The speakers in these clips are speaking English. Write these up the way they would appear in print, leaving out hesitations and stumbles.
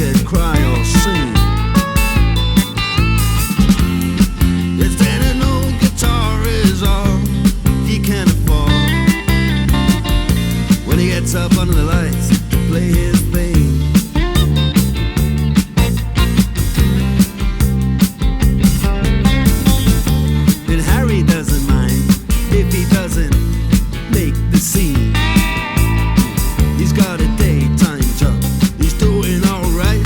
could cry or sing. If then an old guitar is all he can afford, when he gets up under the lights to play his thing. And Harry doesn't mind if he doesn't make the scene. He's got a daytime job, he's doing alright.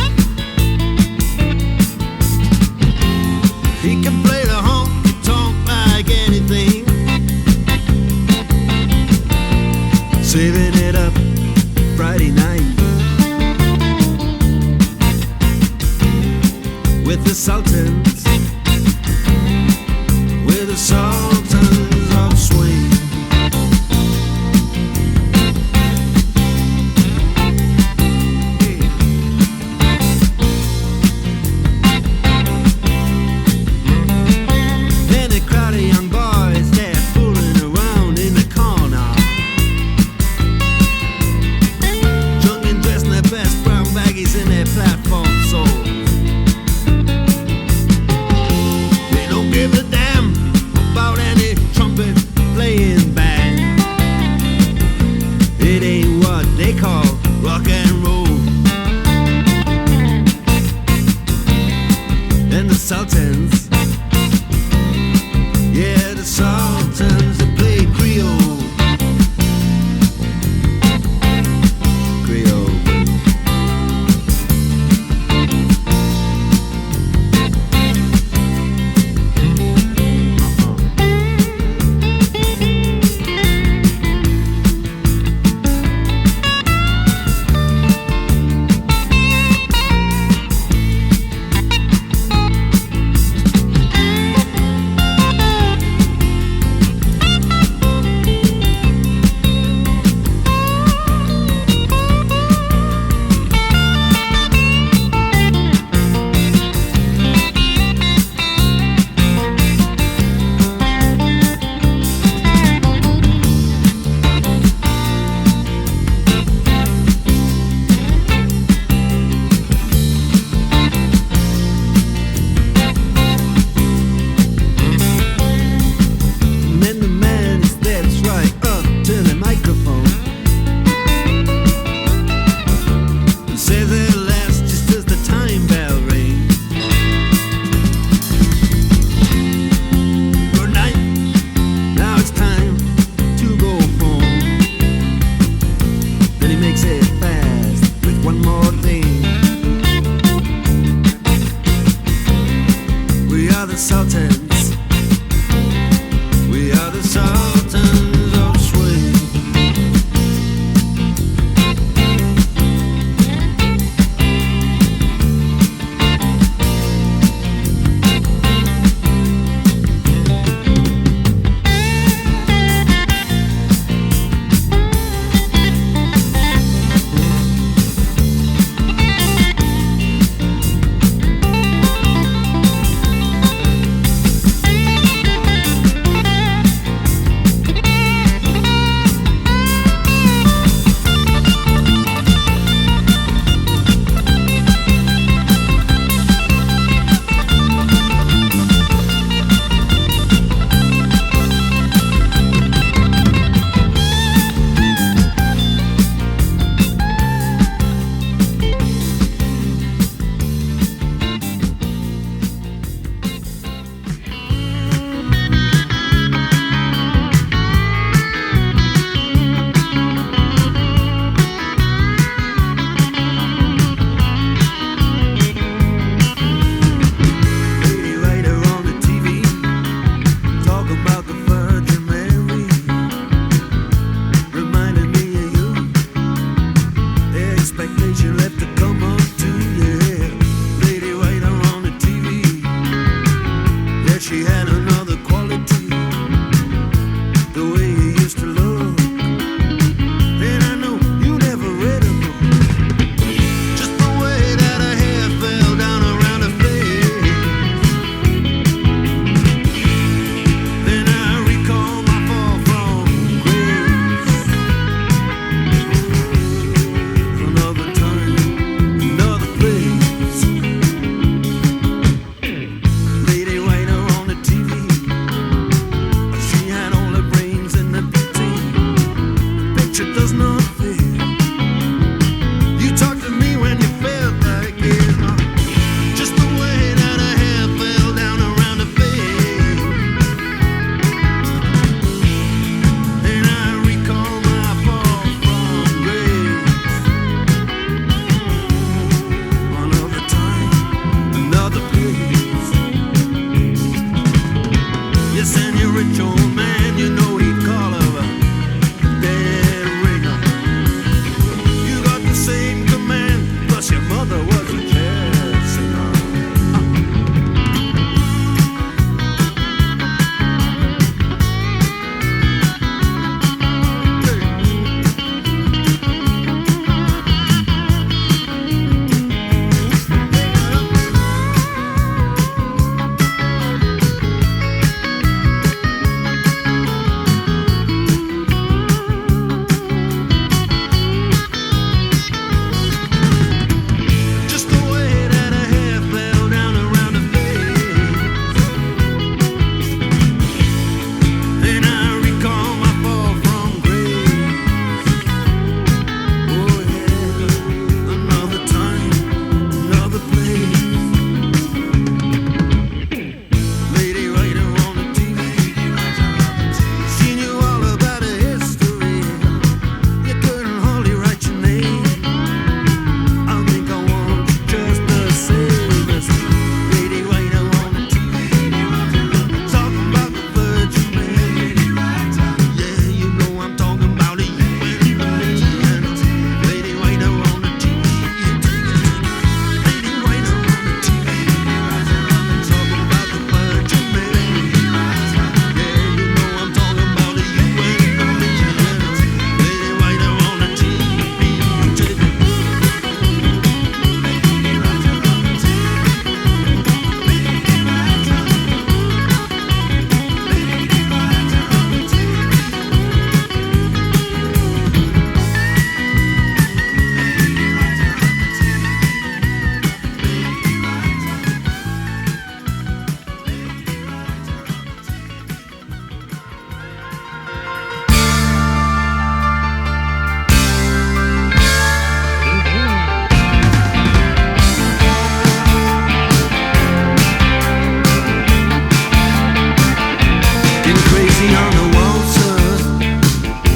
crazy on the waltz,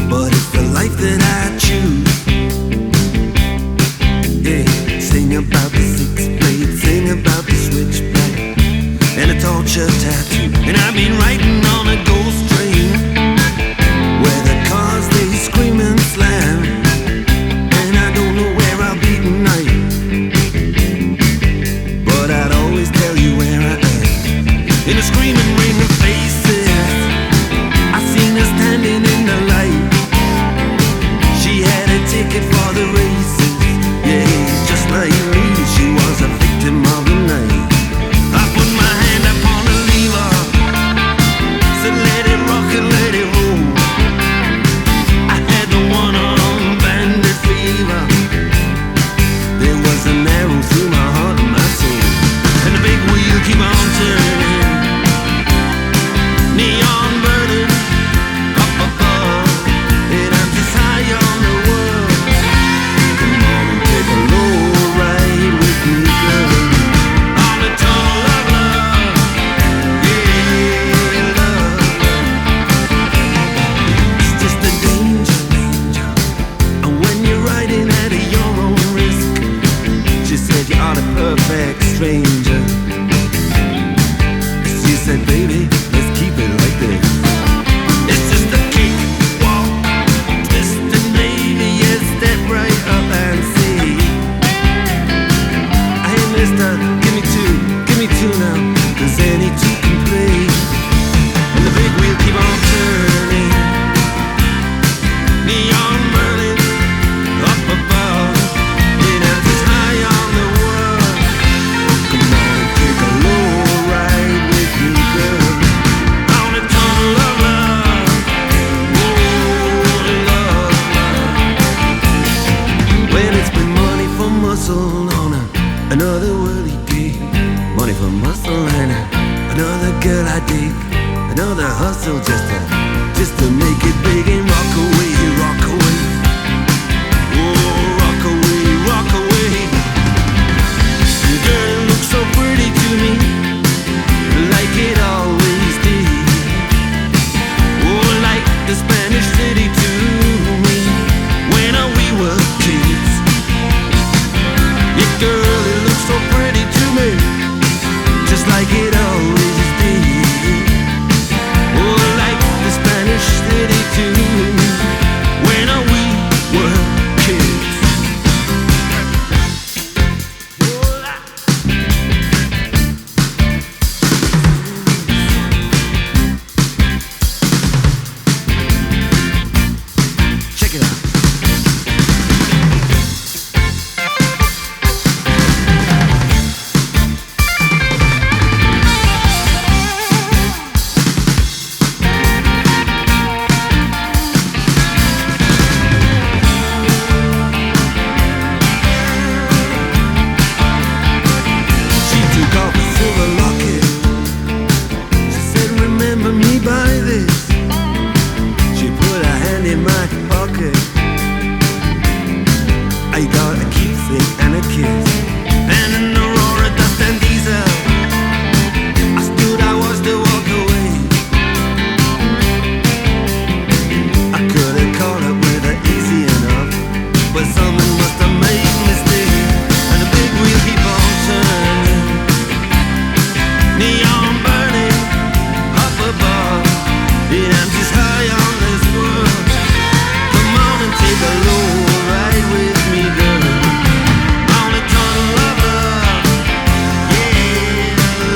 but it's the life that I choose. Yeah, sing about the six-blade, sing about the switchback and a torture tattoo. And I've been riding on a ghost train where the cars they scream and slam, and I don't know where I'll be tonight, but I'd always tell you where I am. In a screaming ring of faces, I seen her standing in the light. She had a ticket for the races, yeah, just like me, she was a victim of the night. I put my hand upon the lever, said let it rock and let it roll. I had the one-armed bandit fever. There was an arrow through my heart and my soul, and the big wheel keep on turning, neon burning up above, and I'm just high on the world. Come on and take a low ride with me, girl, on the tunnel of love, yeah, love. It's just a danger, and when you're riding at your own risk, she said you are the perfect stranger. She said, baby, let's keep it like this. It's just a kick, walk, twist, and baby, yeah, step right up and see. Hey, mister, give me two now, 'cause any two can play. And the big wheel keep on turning, neon burning up above, and I'm just high on the world. Come on and take a low ride with me, girl, on the tunnel of love, oh, love. When it's been money for muscle on another worldly gig, money for muscle and another girl I dig, another hustle just to make it big and rock away, rock away, oh, rock away, rock away. Girl, it looks so pretty to me, like it always did, oh, like the Spanish city to me when we were kids. Yeah, girl, it looks so pretty to me, just like it always did, oh, like the Spanish city to me when we were kids. Check it out. She took off a silver locket. She said, remember me by this. She put her hand in my pocket. I got a keepsake and a kiss, and an aurora dust and diesel. I stood, I was to walk away. I could have caught up with her easy enough, but someone must have made a mistake, and the big wheel keep on turning, neon burning up above, and I'm just high on this world. Come on and take a low ride with me, girl, on the tunnel of love, yeah,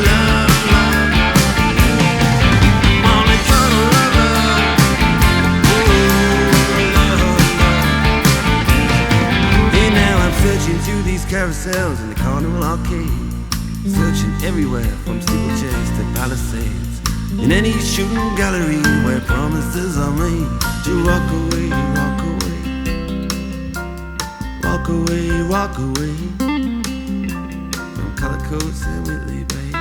love, love, on the tunnel of love, oh, love, love. And now I'm searching through these carousels in the carnival arcade, searching everywhere from steeplechase to palisades, in any shooting gallery where promises are made to rock away, rock away, rock away, rock away, from color coats and Whitley Bay,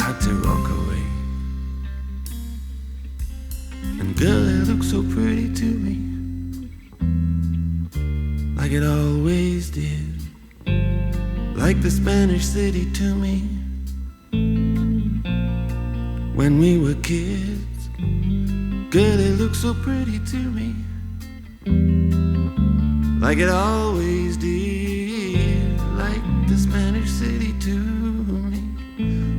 out to rock away. And girl, it looks so pretty to me, like it always did, like the Spanish city to me when we were kids. Girl, it looks so pretty to me, like it always did, like the Spanish city to me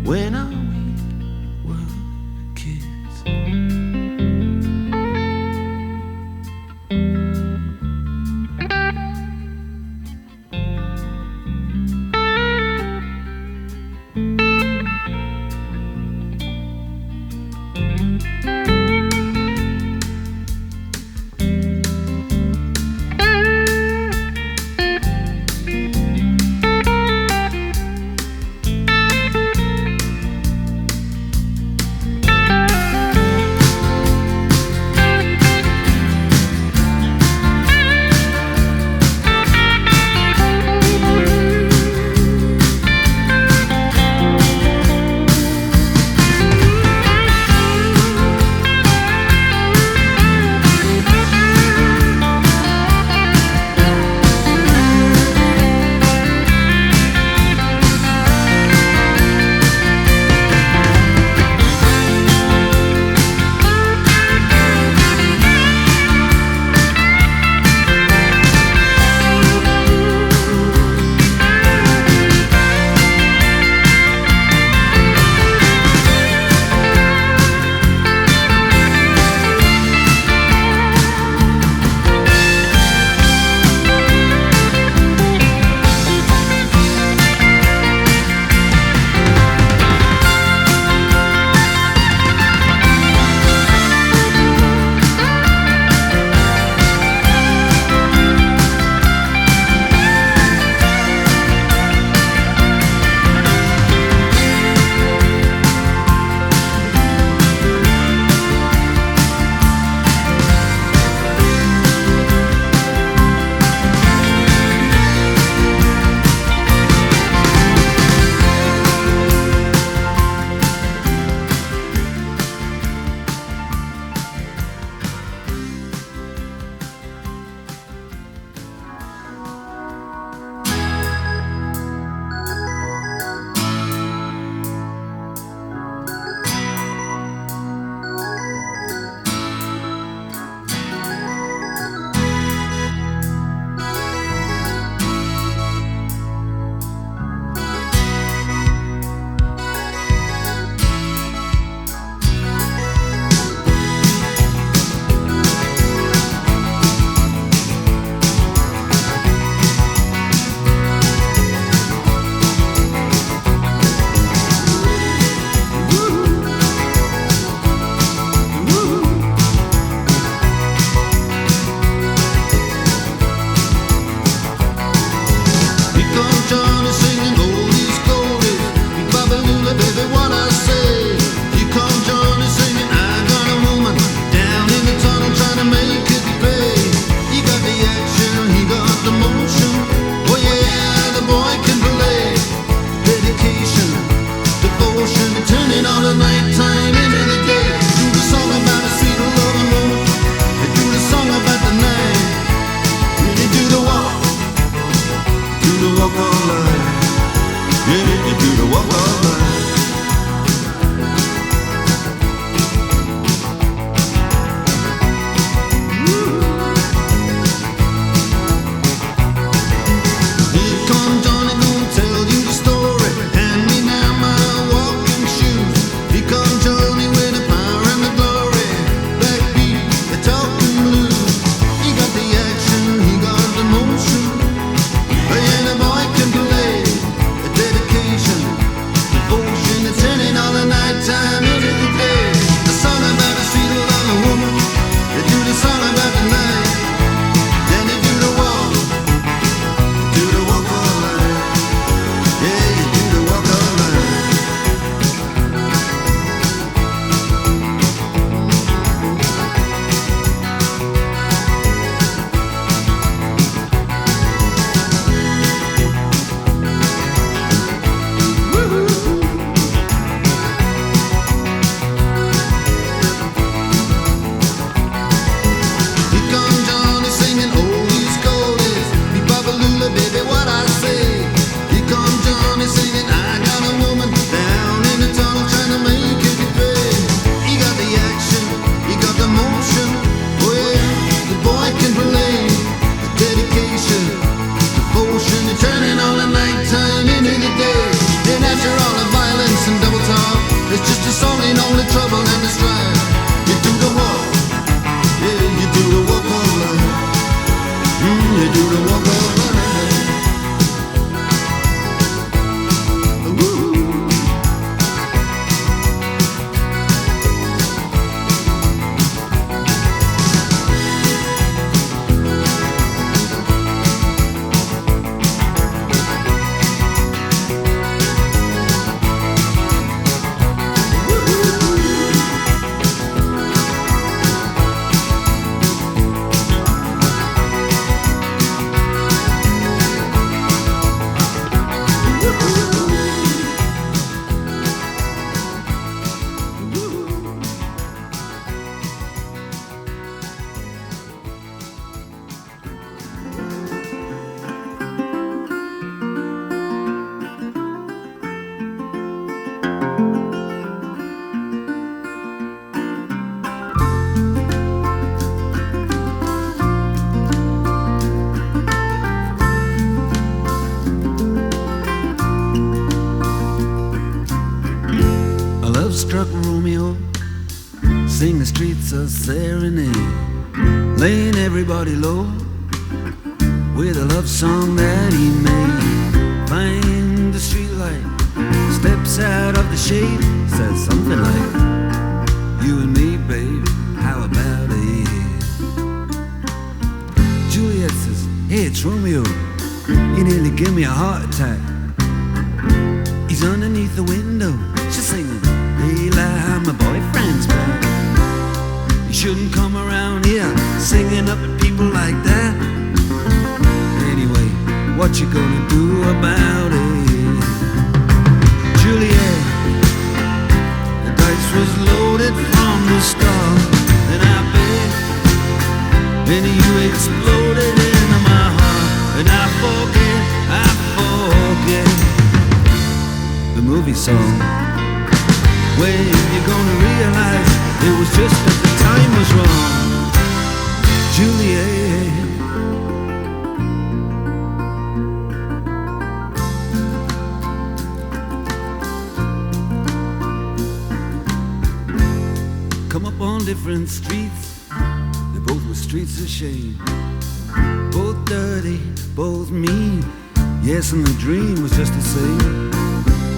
when we were kids. a serenade, laying everybody low with a love song that he made. Find the streetlight, steps out of the shade, says something like, you and me, babe, how about it? Juliet says, hey, it's Romeo, he nearly gave me a heart attack. He's underneath the window, she's singing, Eli, my boyfriend's back. You shouldn't come around here singing up at people like that. Anyway, what you gonna do about it? Juliet, the dice was loaded from the start, and I bet, and you exploded into my heart, and I forget the movie song. When you're gonna realize it was just that the time was wrong, Juliet. Come up on different streets, they both were streets of shame. Both dirty, both mean, yes, and the dream was just the same.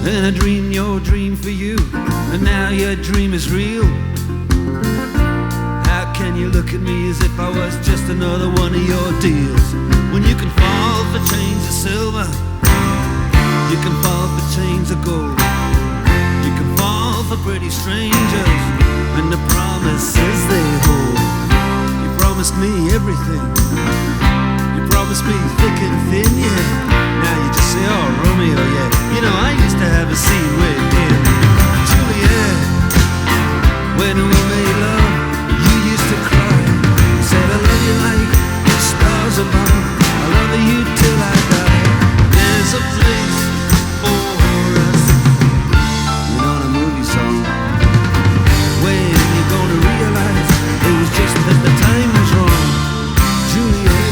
And I dreamed your dream for you, and now your dream is real. How can you look at me as if I was just another one of your deals? When you can fall for chains of silver, you can fall for chains of gold, you can fall for pretty strangers and the promises they hold. You promised me everything, you promised me thick and thin, yeah. Now you just say, oh, Romeo, yeah. You know, I used to have a scene with him. Juliet, when we made love, you used to cry. You said, I love you like the stars above, I love you till I die. There's a place for us. You know, the movie song. When you're gonna realize it was just that the time was wrong, Juliet.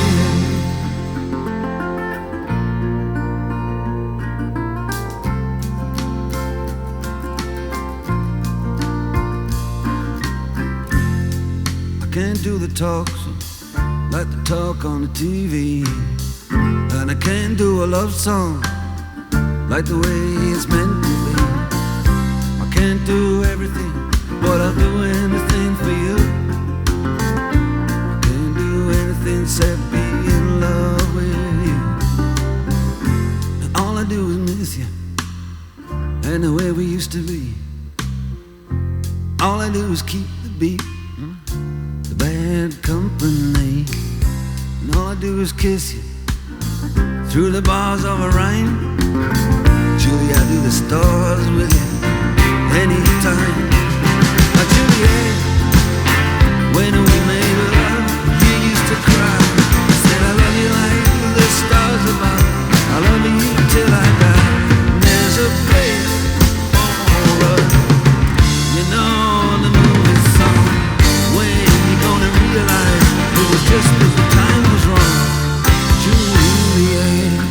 Can't do the talk like the talk on the TV, and I can't do a love song like the way it's meant to be. I can't do everything, but I'll do anything for you. I can't do anything except be in love with you. And all I do is miss you, and the way we used to be. All I do is keep the beat, bad company, and all I do is kiss you through the bars of a rhyme. Julie, I do the stars with you anytime. Juliet, when we made love, you used to cry. You said I love you like the stars above, I love you till I die. And there's a place for us, you know, the movie song. When you gonna realize it was just as the time was wrong, Juliet.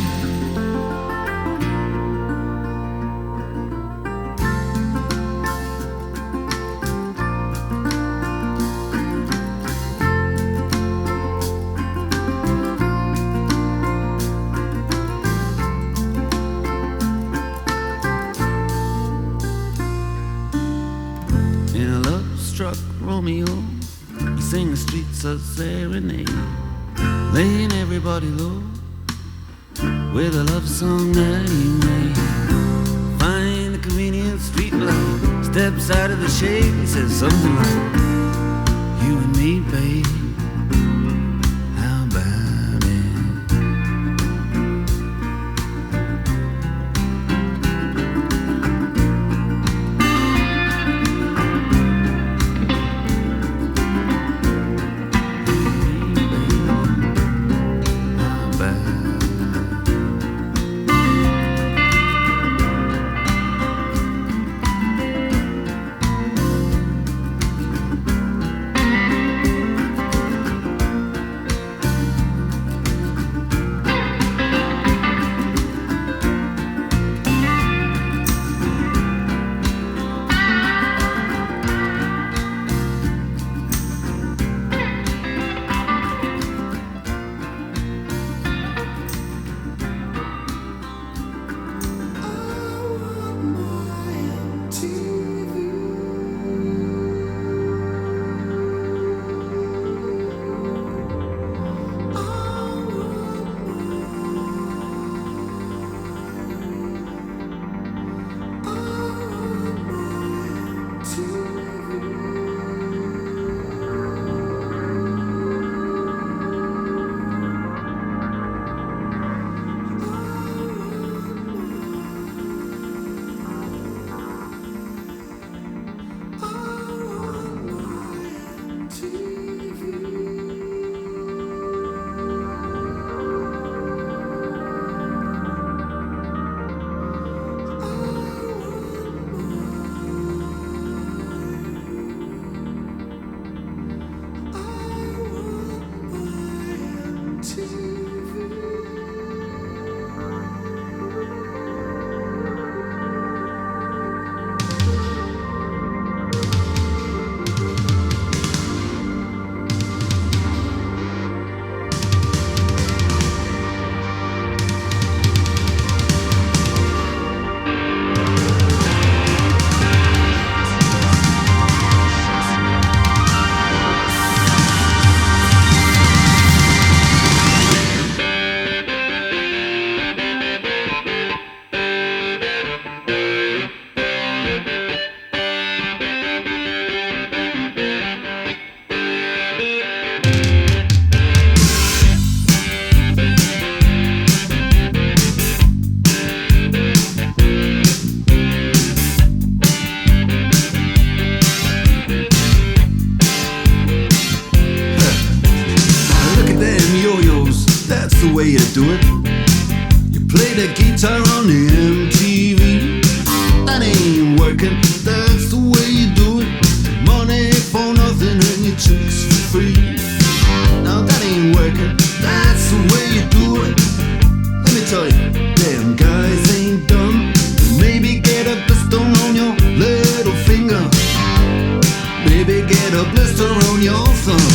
In a love-struck Romeo, he sang the streets of serenade, laying everybody low with a love song that he made. Find the convenient street light, steps out of the shade, he says something like, you and me, babe, how about it? do it. You play the guitar on the MTV. That ain't working, that's the way you do it. Money for nothing and your chicks for free. Now that ain't working, that's the way you do it. Let me tell you, damn guys ain't dumb. Maybe get a blister on your little finger. Maybe get a blister on your thumb.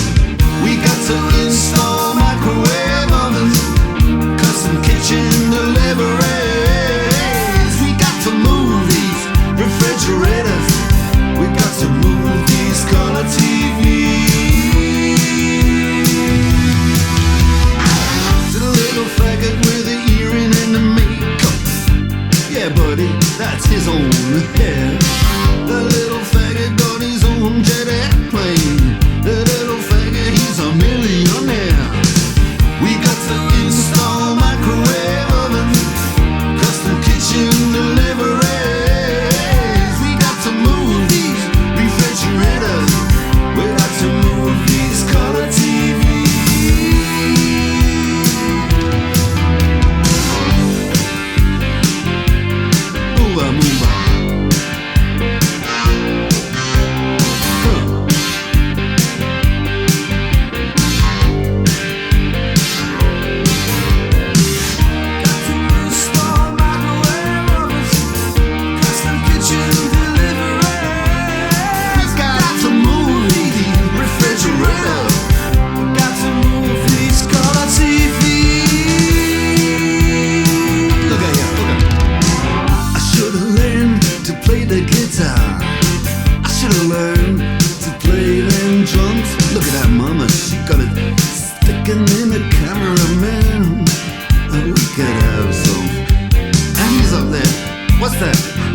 We got to install microwave ovens, custom kitchen deliveries. We got to move these refrigerators. We got to move these color TVs. To the little faggot with the earring and the makeup. Yeah, buddy, that's his own hair. The little faggot got his own jet airplane. The little faggot, he's a millionaire. We got to install microwave ovens, custom kitchen deliveries. We got to move these refrigerators. We got to move these color TVs. Move on, move on.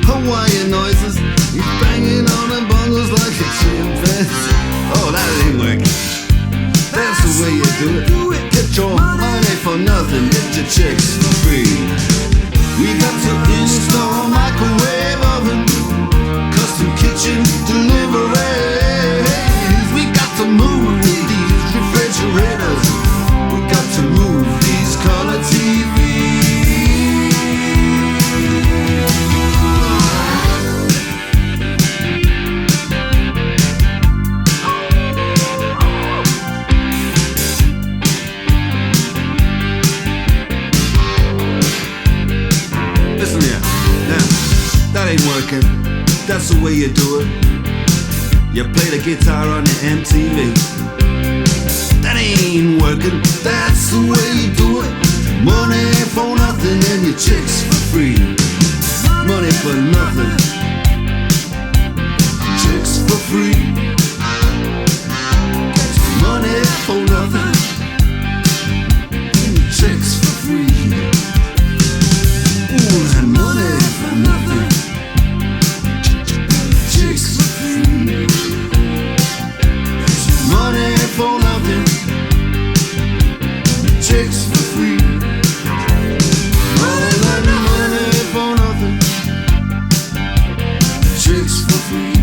Hawaiian noises, he's banging on the bongos like a chimpanzee. Oh, that ain't working. That's the way you do it. Get your money for nothing, get your chicks for free. We got to install microwave oven, custom kitchen deliveries. We got to move these refrigerators. We got to move these color TVs. That's the way you do it. You play the guitar on the MTV. That ain't working. That's the way you do it. Money for nothing and your chicks for free. Money for nothing, chicks for free. Money for nothing, chicks for free. Ooh, and money for nothing. Money for nothing, chicks for free. Money for nothing, chicks for free.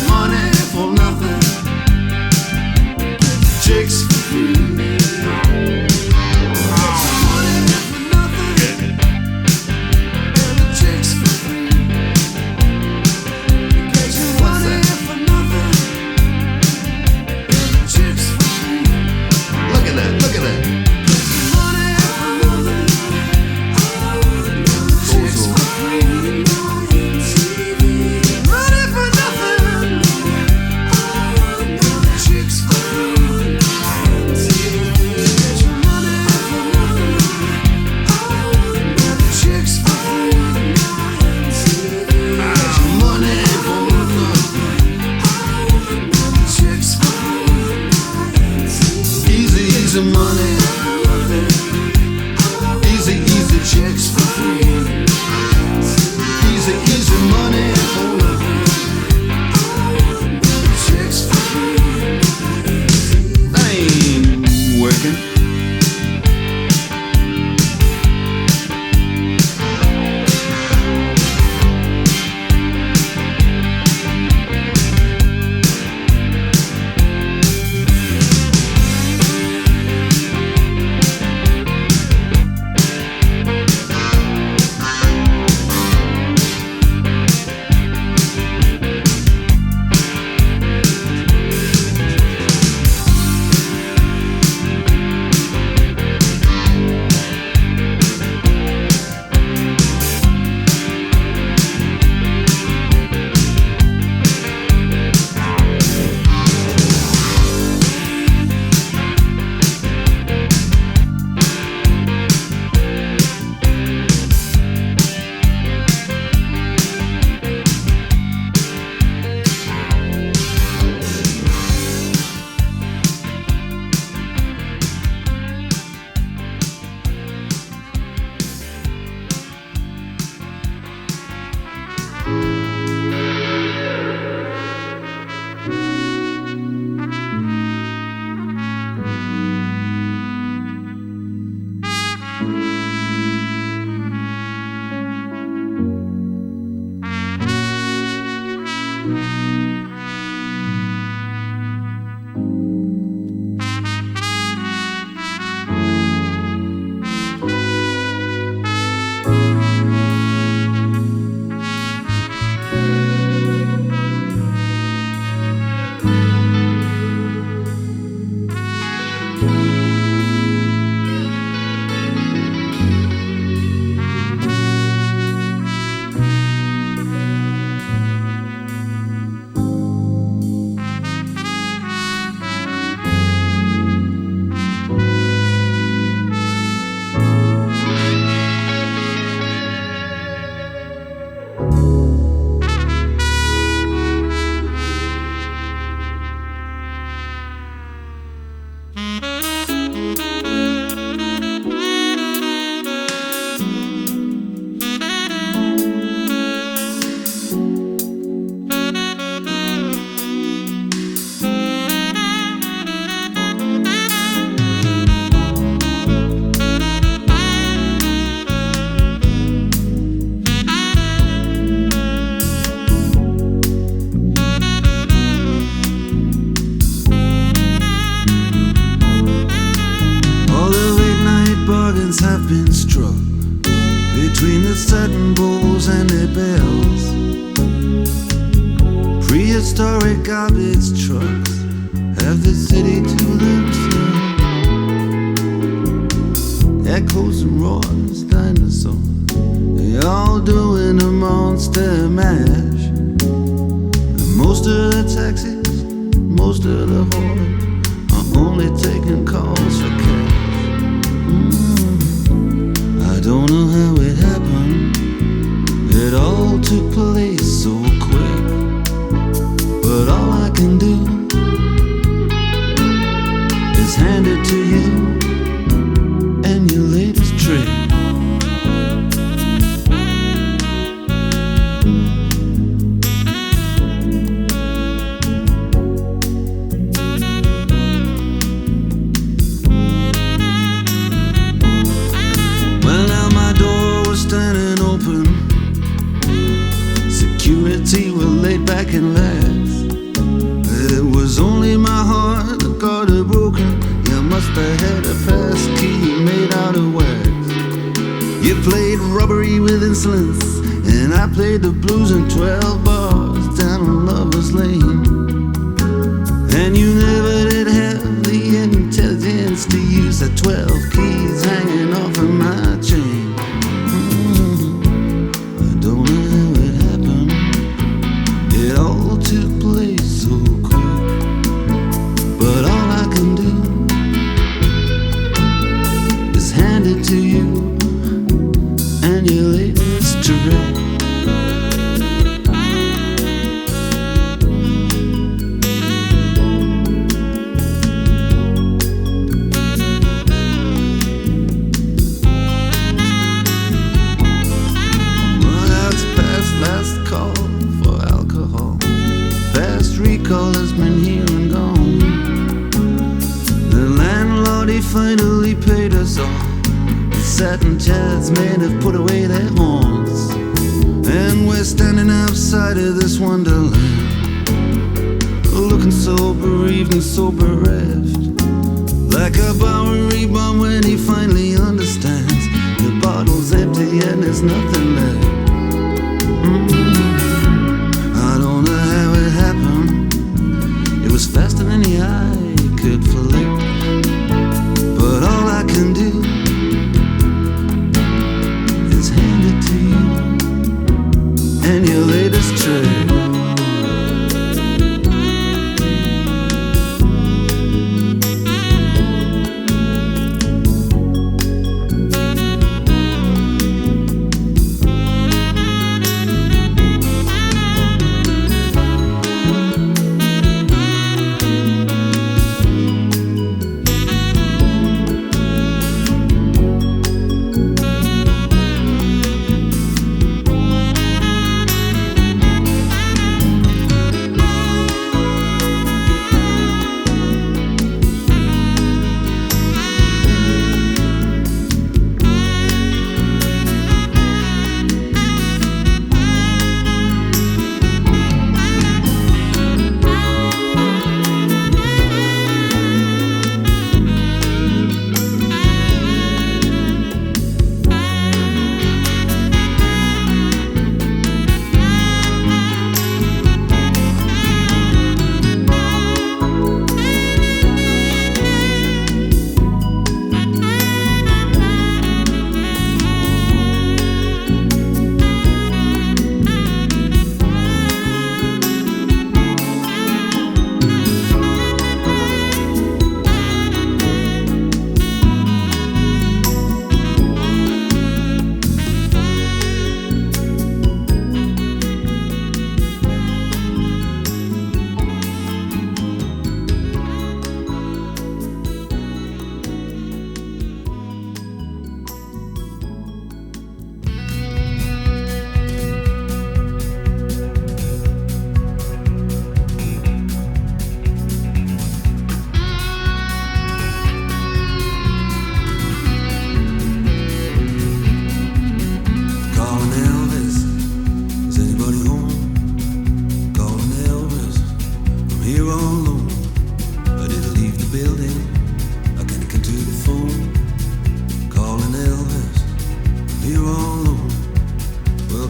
Money for nothing, chicks for free. garbage trucks have the city to themselves. Echoes and roars, dinosaurs, they all doing a monster mash. And most of the taxis, most of the whores are only taking calls for cash. I don't know how it happened, it all took place so quick. But all I can do is hand it to you and your latest trick. Well, now my door was standing open, security were laid back and laughed. It was only my heart that got it broken. You must have had a pass key made out of wax. You played robbery with insolence, and I played the blues in 12 bars down on Lover's Lane. And you never did have the intelligence to use the 12 keys hanging off of my chain. I don't know how it happened, it all took place so quick. But all I can do is hand it to you and your latest trick. Well, that's past last call for alcohol. Fast recall has been here and gone. The landlord, he finally paid us all. The satin chairs men have put away their horns, and we're standing outside of this wonderland, looking so bereaved and so bereft, like a Bowery bomb when he finally understands the bottle's empty and there's nothing left. I don't know how it happened, it was faster than the eye could flick. But all I can do is hand it to you and your latest trick.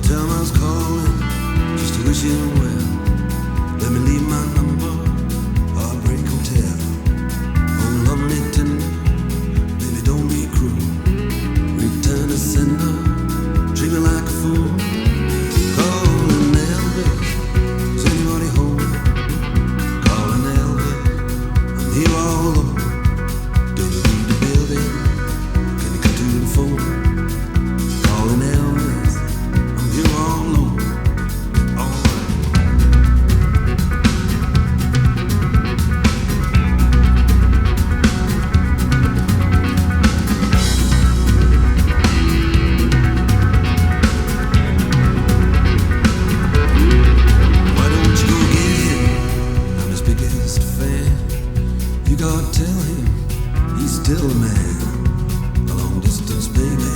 Time I was calling just to wish you well. Let me leave my number here all alone. Do you leave the building? Can you come to the phone? Calling Elvis, I'm here all alone. Tell him he's still a man, a long distance baby,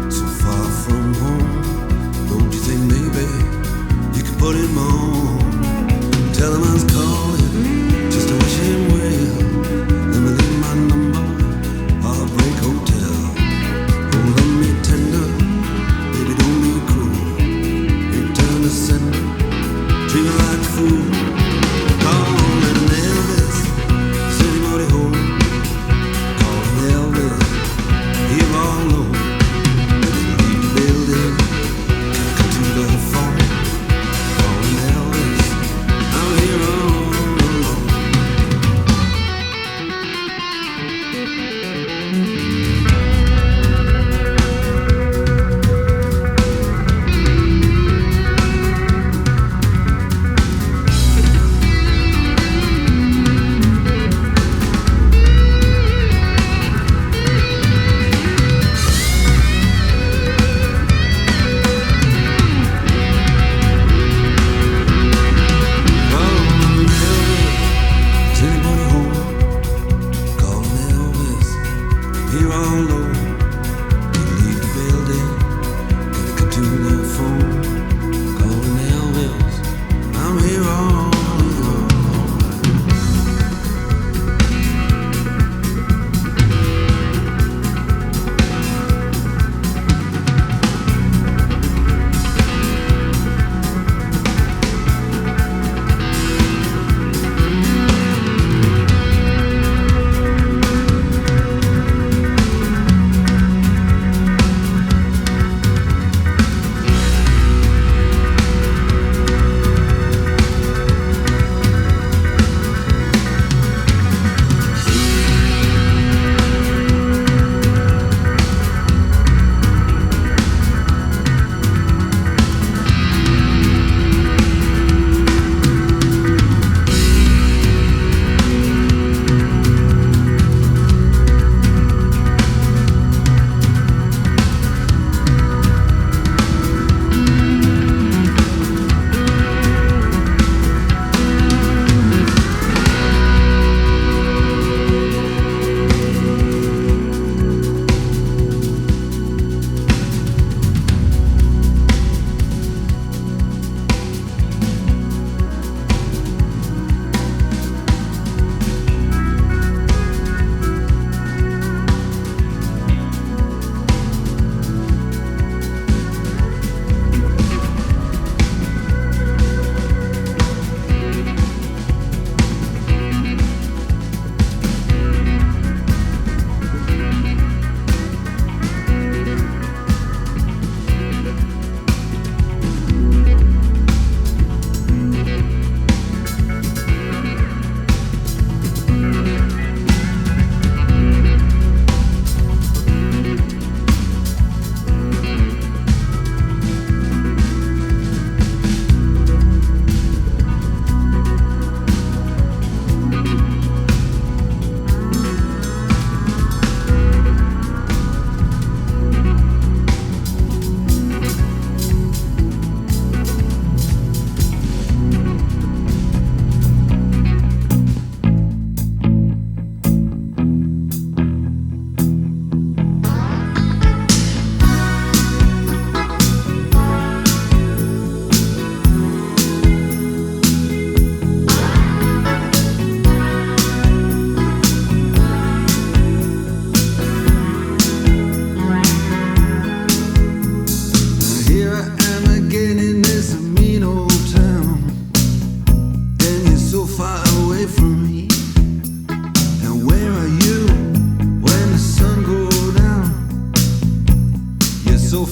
so far from home. Don't you think maybe you can put him on? Tell him I was calling just to wish him well. Let me leave my number, Heartbreak Hotel. Hold on me tender, baby don't be cruel. Return to sender, treat me like a fool. Call him Elvis, home. Calling Elvis, here all alone. Leave the building, come to the phone. Calling Elvis, I'm here all alone.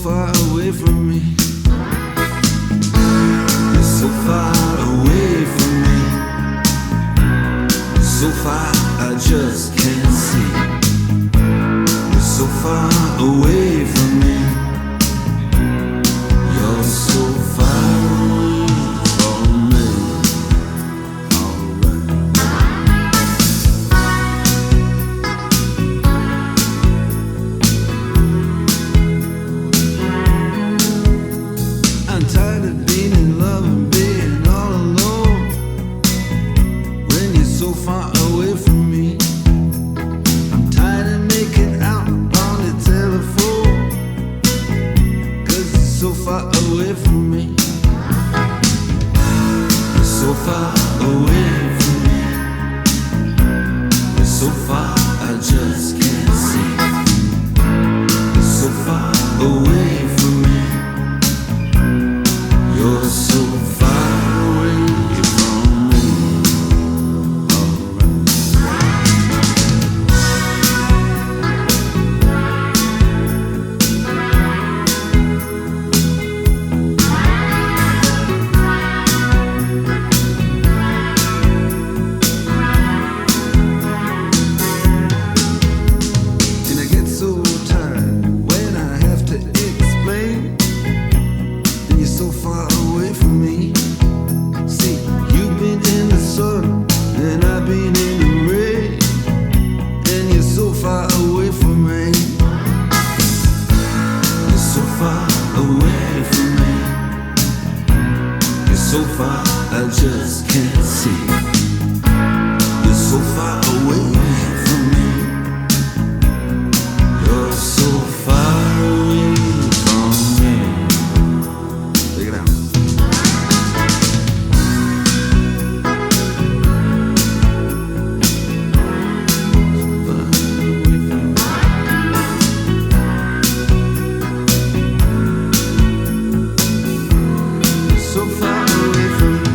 far away from me. You're so far away from me. So far I just can't see. You're so far away from me. You're so far away from me. I'm tired of being in love and being all alone when you're so far away from me. I'm tired of making out on the telephone 'cause you're so far away from me. You're so far away from me. You're so far I just can't see. You're so far away from me. You're so far away from me. And I get so tired when I have to explain. And you're so far away from me. See, you've been in the sun and I've been in the rain, and you're so far away from me. You're so far away from me. You're so far I just can't see. You're so far away from me. You're so far away from me. Take it out. So far away from me.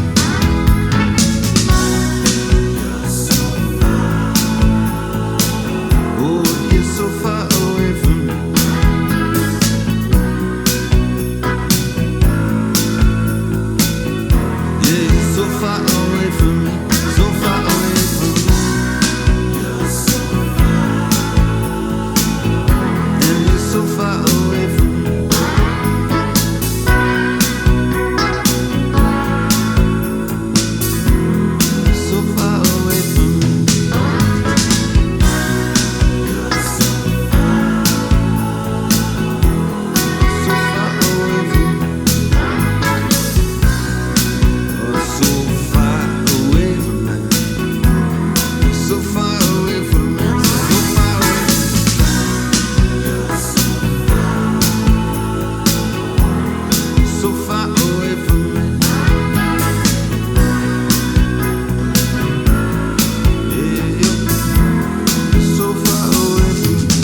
Oh, you're so far away from me. Yeah, you're so far away from me. So far away from me. You're so far. And you're so far away from me. So far away from me. You're so far. So far away from me. You're so far away from me. You're so far away from me. So far away. You're so far. So far away from me. Yeah, you're so far away from me.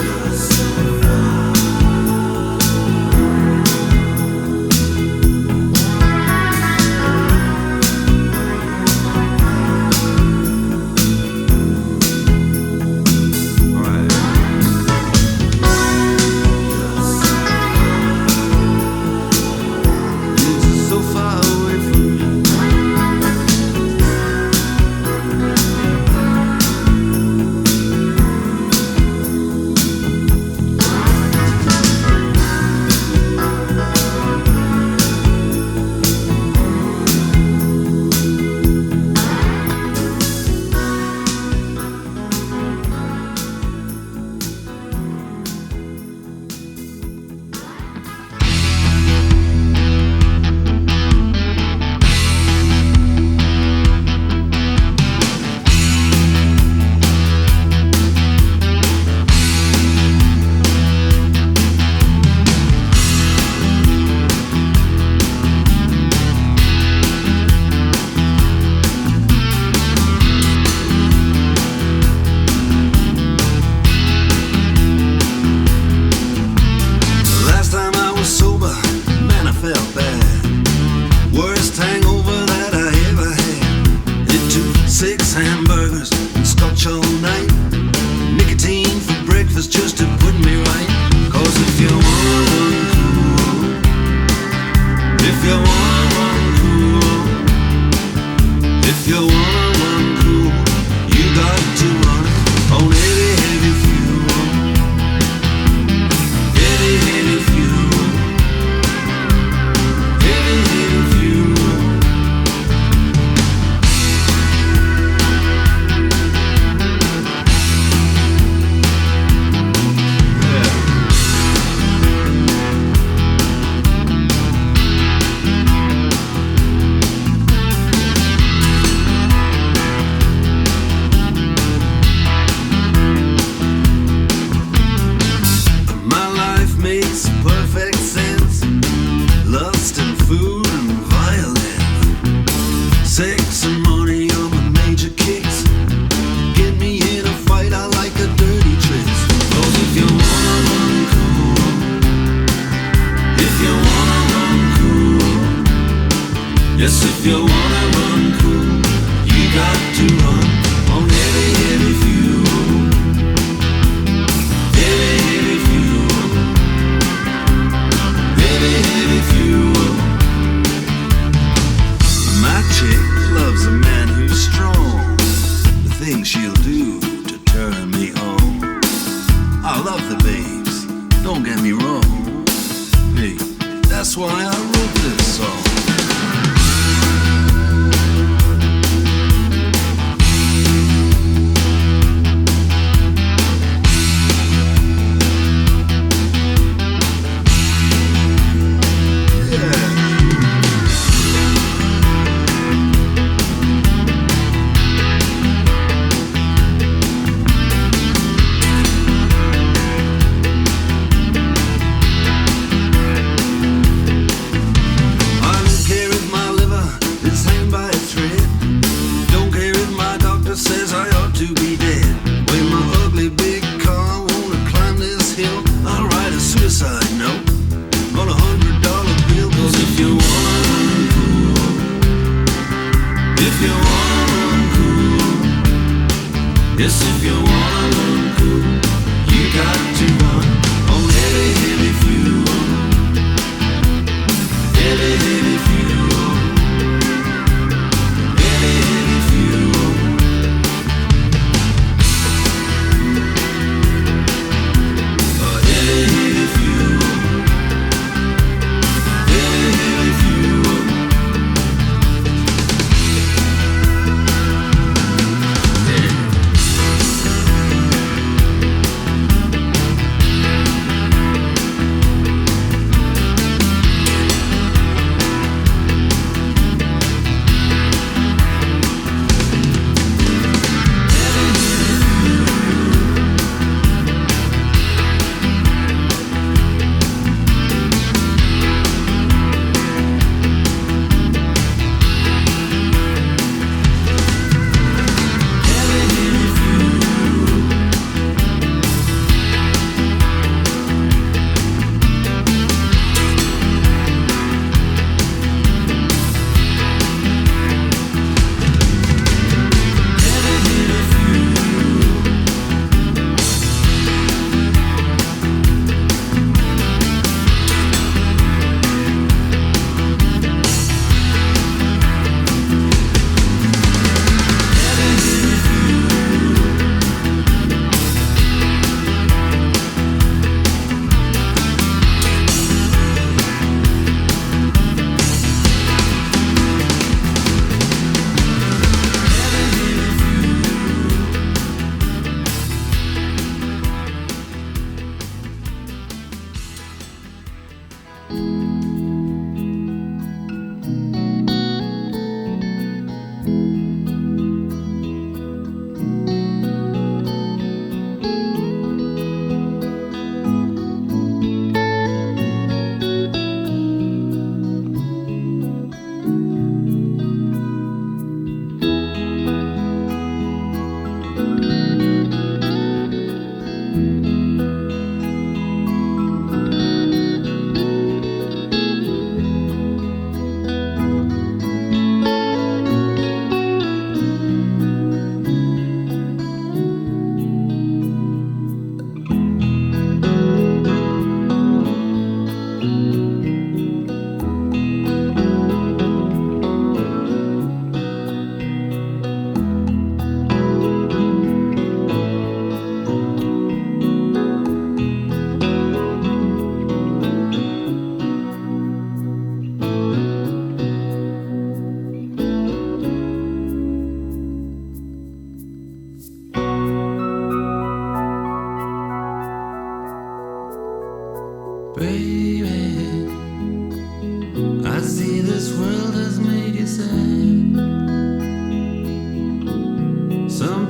You're so far. All right. You're just so far away from me. Last time I was sober, man, I felt bad. Worst hangover that I ever had. It took 6 hamburgers and scotch all night. Nicotine for breakfast just to put me right. 'Cause if you want one cool, if you want one cool, if you wanna run cool, you got to run on heavy, heavy fuel. Heavy, heavy fuel. Heavy, heavy fuel. My life makes perfect sense. Lust and food and violence. Sex and money are my major kicks. Get me in a fight, I like a dirty tricks. Cause if you wanna run cool, if you wanna run cool, yes, if you wanna run cool, you got to run on heavy, heavy fuel. Heavy, heavy fuel. Heavy, heavy fuel. My chick loves a man who's strong. The things she'll do to turn me on. I love the babes, don't get me wrong. Hey, that's why I wrote this song. I don't care if my liver is hanged by a thread. Don't care if my doctor says I ought to be dead. When my ugly big car wanna climb this hill, I'll write a suicide note on $100 bill. Cause if you wanna run cool, if you wanna run cool, yes, if you wanna run cool, you got to run on heavy, heavy fuel. Heavy, heavy fuel. Heavy, heavy fuel. Heavy, heavy fuel. Heavy, heavy fuel.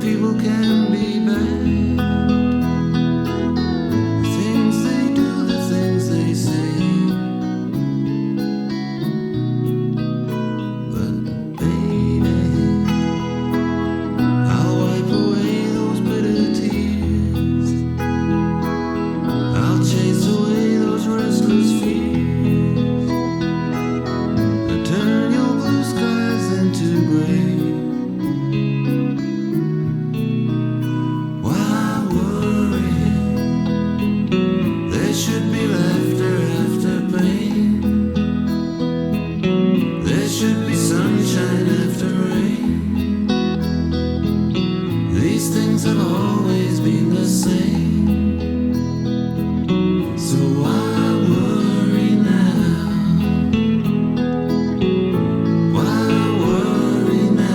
people can be bad. The things they do, the things they say. But baby, I'll wipe away those bitter tears. I'll chase away those restless fears and turn your blue skies into gray. Why worry? There should be laughter after pain. There should be sunshine after rain. These things have always been the same. So why worry now? Why worry now?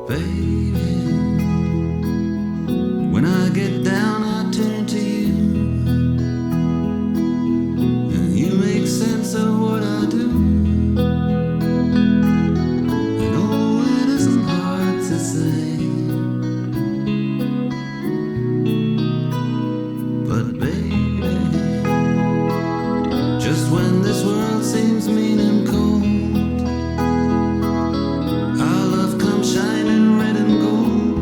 Baby, when I get down, I turn to you, and you make sense of what I do. I know it isn't hard to say, but baby, just when this world seems mean and cold, our love comes shining red and gold.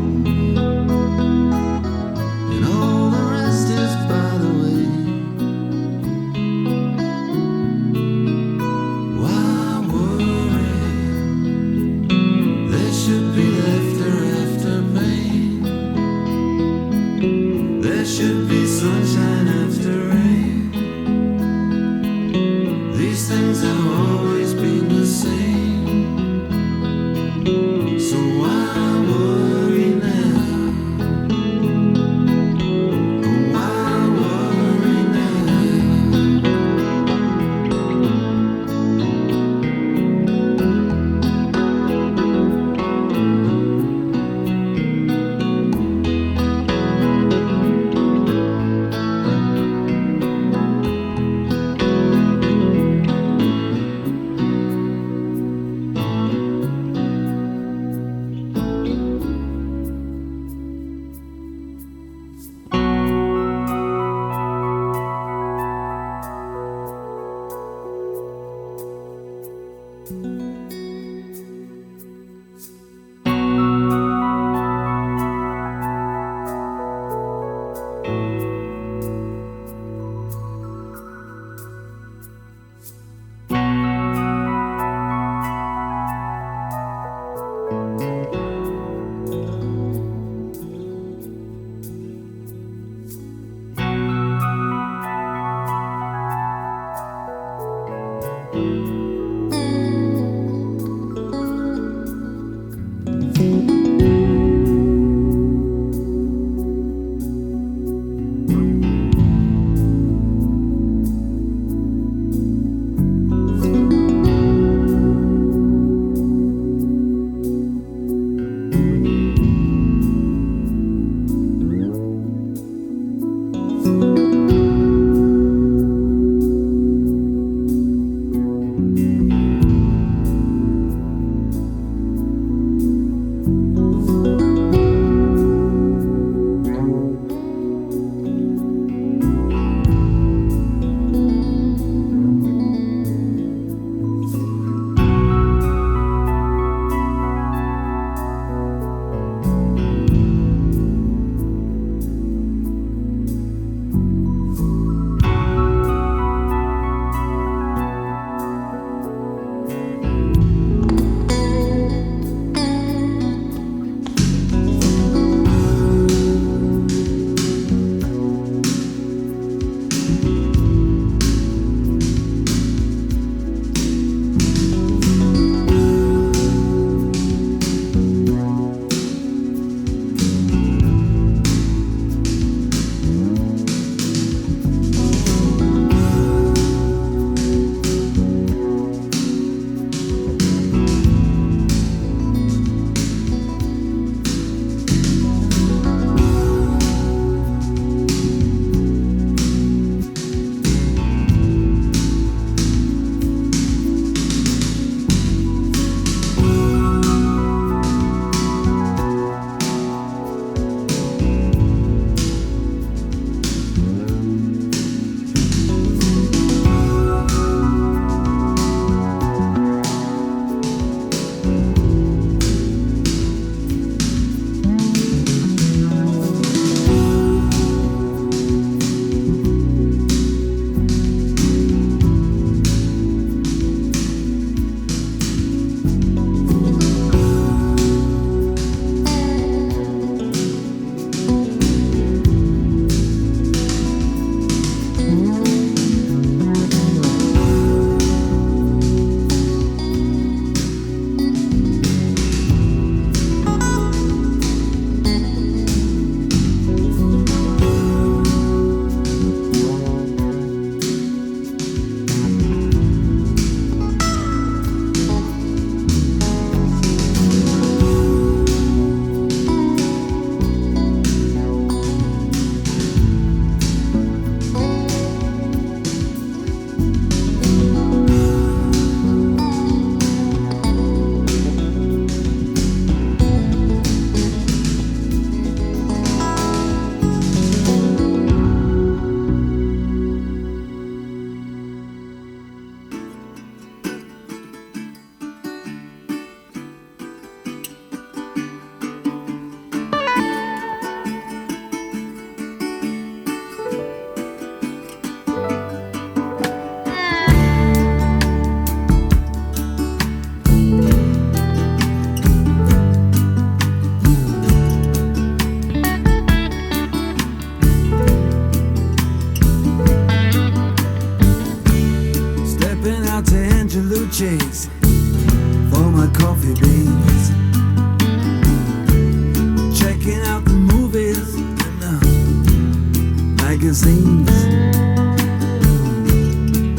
sneeze.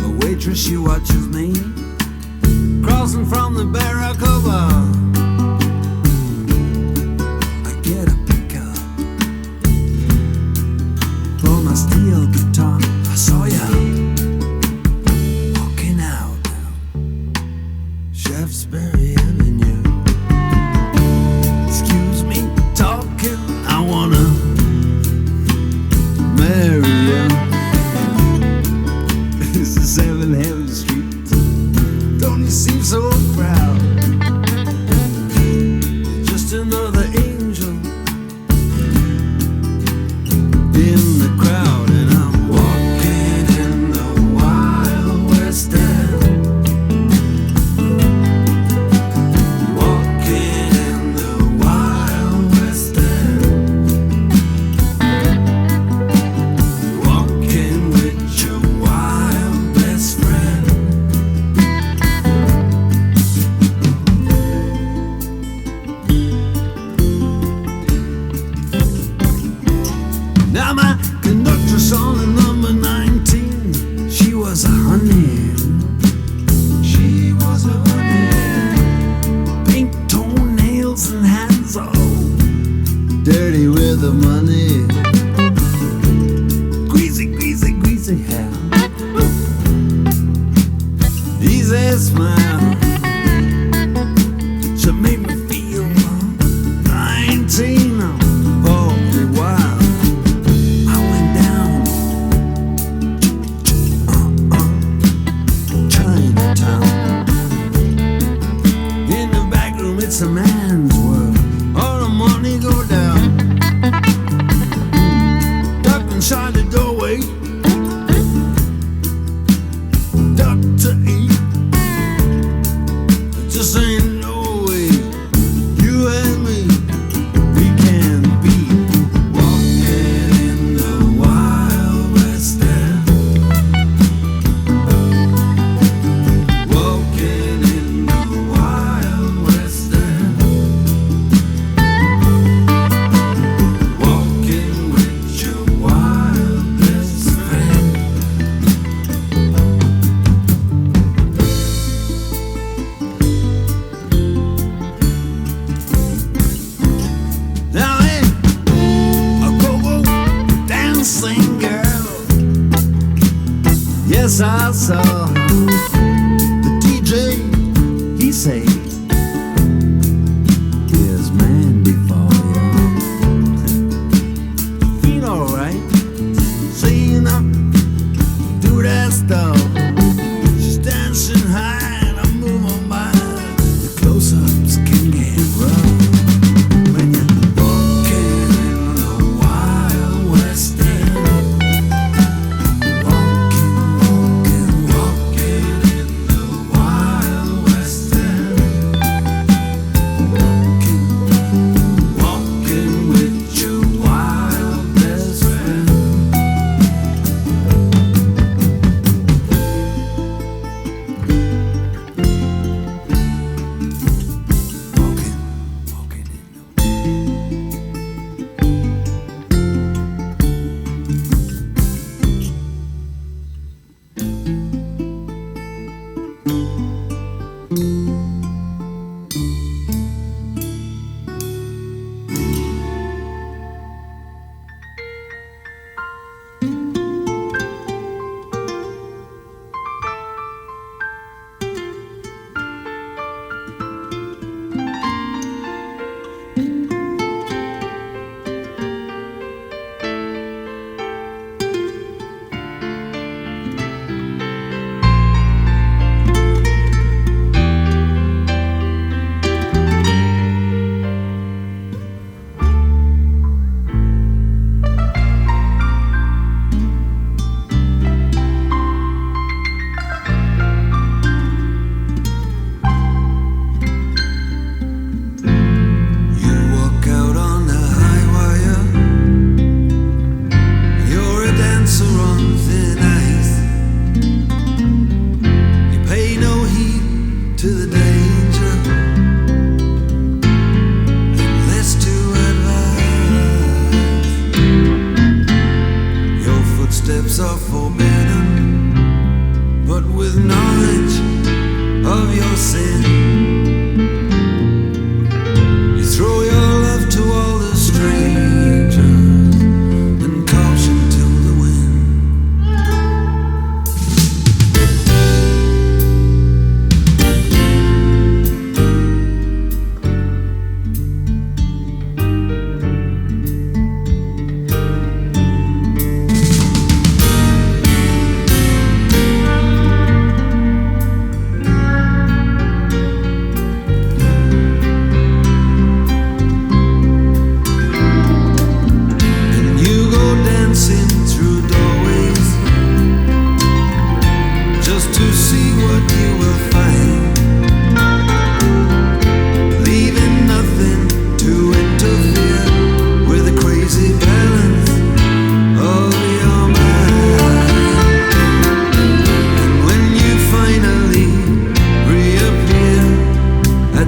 A waitress, she watches me crossing from the barrack over. I get a pickup for my steel guitar. I saw ya walking out now, Shaftesbury Avenue. Excuse me talking, I wanna marry you. This is 7 Heaven Street. Don't you seem so proud? Just another angel in the crowd, and I'm walking in the Wild West End. Walking in the Wild West End. Walking with your wild best friend. Now my conductress on the number 19, she was a honey. She was a honey. Pink toenails and hands all dirty with the money. Greasy, greasy, greasy hair. Easy smile. She made me feel 19 for a while. I went down Chinatown. In the back room, it's a man's world. All the money go down. Ducked inside the doorway. Duck to eat. There just ain't no way you and me, we can be walking in the Wild West End. Walking in the Wild West End. Walking with your wild best friend. Now ain't a go-go dancing girl. Yes, I saw the DJ. He say, "Here's Mandy for you." Feel alright. Seeing her do that stuff. She's dancing high and I move on by. The close-ups can get rough when you're walking in the Wild West End. Walking, walking, walking.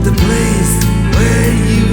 the place where you